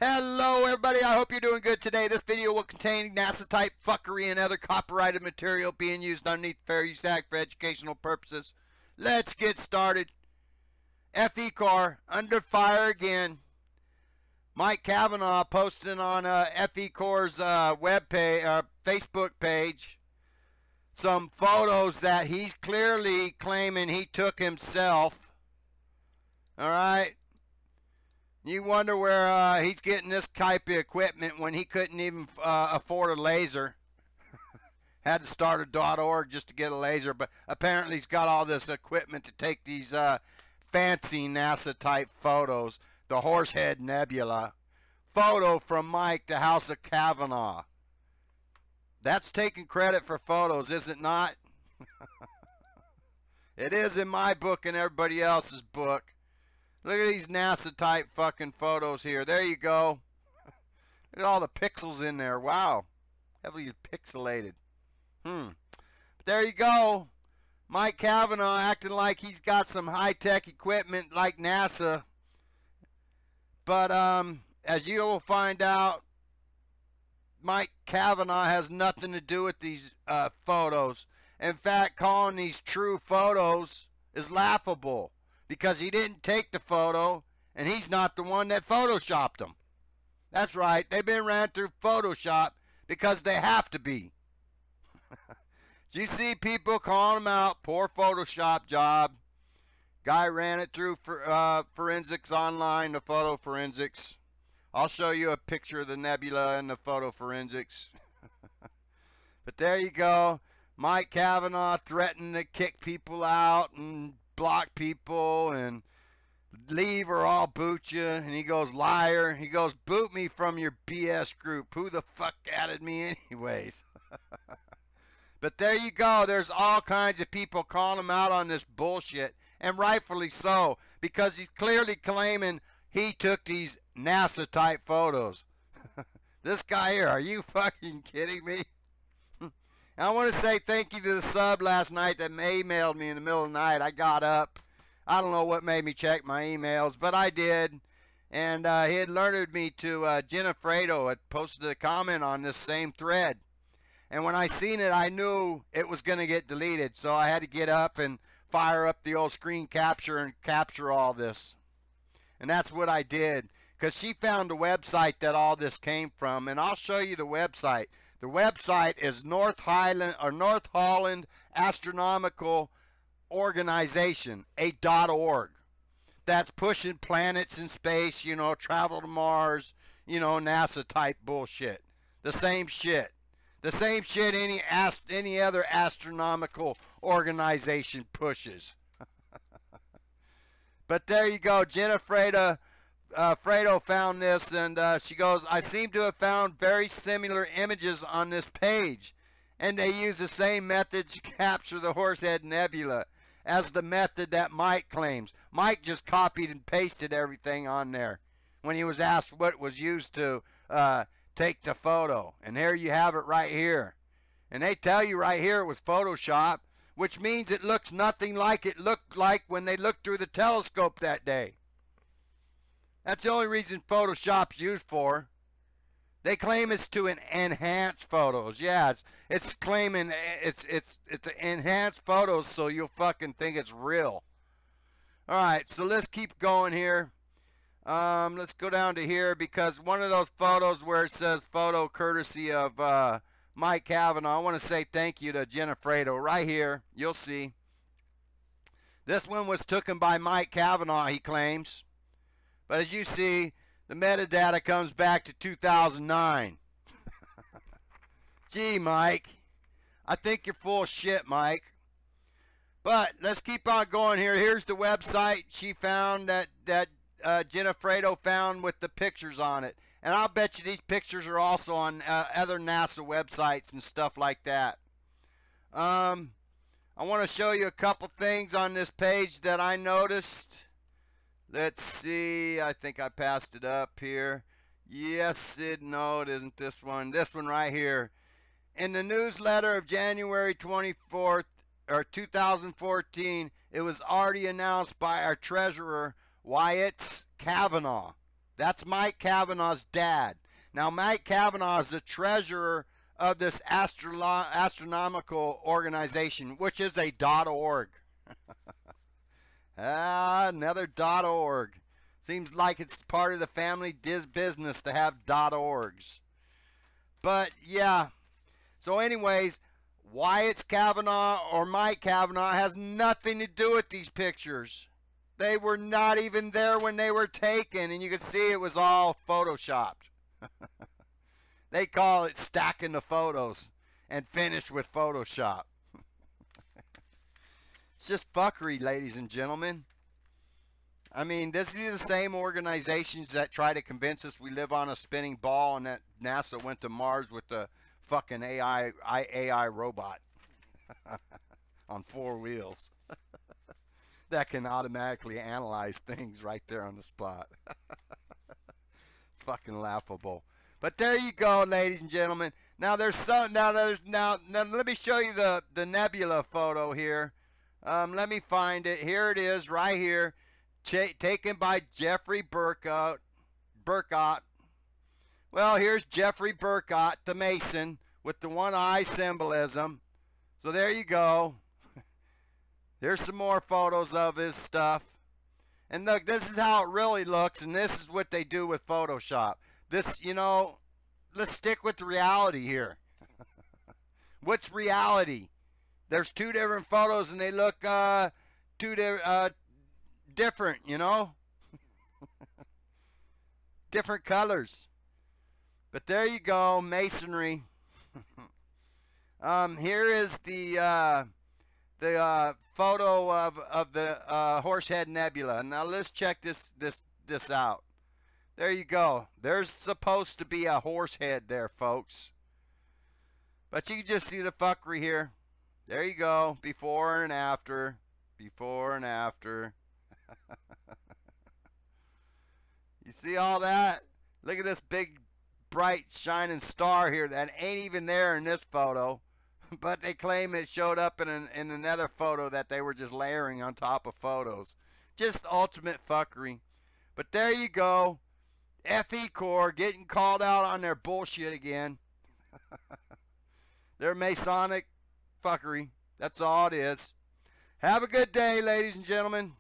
Hello everybody, I hope you're doing good today. This video will contain NASA type fuckery and other copyrighted material being used underneath Fair Use Act for educational purposes. Let's get started. FECORE under fire again. Mike Cavanaugh posting on FECORE's Facebook page some photos that he's clearly claiming he took himself. Alright. You wonder where he's getting this type of equipment when he couldn't even afford a laser. Had to start a .org just to get a laser, but apparently he's got all this equipment to take these fancy NASA type photos. The Horsehead Nebula. Photo from Mike, the House of Cavanaugh. That's taking credit for photos, is it not? It is in my book and everybody else's book. Look at these NASA type fucking photos here. There you go. Look at all the pixels in there. Wow. Heavily pixelated. But there you go. Mike Cavanaugh acting like he's got some high-tech equipment like NASA. But as you will find out, Mike Cavanaugh has nothing to do with these photos. In fact, calling these true photos is laughable. Because he didn't take the photo, and he's not the one that photoshopped them. That's right, they've been ran through Photoshop because they have to be. Do you see people calling him out? Poor Photoshop job. Guy ran it through forensics online, the photo forensics. I'll show you a picture of the nebula and the photo forensics. But there you go. Mike Cavanaugh threatening to kick people out and block people and leave or I'll boot you. And he goes, liar. He goes, boot me from your BS group. Who the fuck added me anyways? But there you go. There's all kinds of people calling him out on this bullshit. And rightfully so. Because he's clearly claiming he took these NASA type photos. This guy here, are you fucking kidding me? I want to say thank you to the sub last night that emailed me in the middle of the night. I got up. I don't know what made me check my emails, but I did. And he had alerted me to Jenna Fredo had posted a comment on this same thread. And when I seen it, I knew it was going to get deleted. So I had to get up and fire up the old screen capture and capture all this. And that's what I did. Because she found a website that all this came from. And I'll show you the website. The website is North Holland Astronomical Organization, .org. That's pushing planets in space, you know, travel to Mars, you know, NASA type bullshit. The same shit. The same shit any other astronomical organization pushes. But there you go, Jenna Fredo found this, and she goes, I seem to have found very similar images on this page, and they use the same method to capture the Horsehead Nebula as the method that Mike claims. Mike just copied and pasted everything on there when he was asked what was used to take the photo. And here you have it right here. And they tell you right here it was Photoshop, which means it looks nothing like it looked like when they looked through the telescope that day. That's the only reason Photoshop's used for. They claim it's to enhance photos. Yeah, it's claiming it's enhanced photos so you'll fucking think it's real. All right, so let's keep going here. Let's go down to here because one of those photos where it says photo courtesy of Mike Cavanaugh. I want to say thank you to Jenna Fredo right here. You'll see. This one was taken by Mike Cavanaugh, he claims. But as you see, the metadata comes back to 2009. Gee, Mike. I think you're full of shit, Mike. But let's keep on going here. Here's the website she found that Jenna Fredo found with the pictures on it. And I'll bet you these pictures are also on other NASA websites and stuff like that. I want to show you a couple things on this page that I noticed. Let's see. I think I passed it up here. Yes, no, it isn't this one. This one right here. In the newsletter of January 24th, or 2014, it was already announced by our treasurer, Wyatt Cavanaugh, That's Mike Cavanaugh's dad. Now, Mike Cavanaugh is the treasurer of this astronomical organization, which is a .org. Another .org. Seems like it's part of the family business to have .orgs. But, yeah. So, anyways, why it's Cavanaugh or Mike Cavanaugh has nothing to do with these pictures. They were not even there when they were taken, and you could see it was all photoshopped. They call it stacking the photos and finish with Photoshop. It's just fuckery, ladies and gentlemen. I mean, this is the same organizations that try to convince us we live on a spinning ball and that NASA went to Mars with the fucking AI robot on 4 wheels that can automatically analyze things right there on the spot. Fucking laughable. But there you go, ladies and gentlemen. Now now let me show you the nebula photo here. Let me find it. Here it is, right here, taken by Jeffrey Burkott. Well, here's Jeffrey Burkott, the Mason, with the one eye symbolism. So there you go. There's some more photos of his stuff. And look, this is how it really looks, and this is what they do with Photoshop. This, you know, let's stick with reality here. What's reality? There's 2 different photos, and they look different, you know? Different colors. But there you go, masonry. Here is the photo of the Horsehead Nebula. Now let's check this out. There you go. There's supposed to be a horse head there, folks. But you can just see the fuckery here. There you go. Before and after. Before and after. You see all that? Look at this big, bright, shining star here that ain't even there in this photo. But they claim it showed up in another photo that they were just layering on top of photos. Just ultimate fuckery. But there you go. FECORE getting called out on their bullshit again. Their Masonic fuckery. That's all it is. Have a good day, ladies and gentlemen.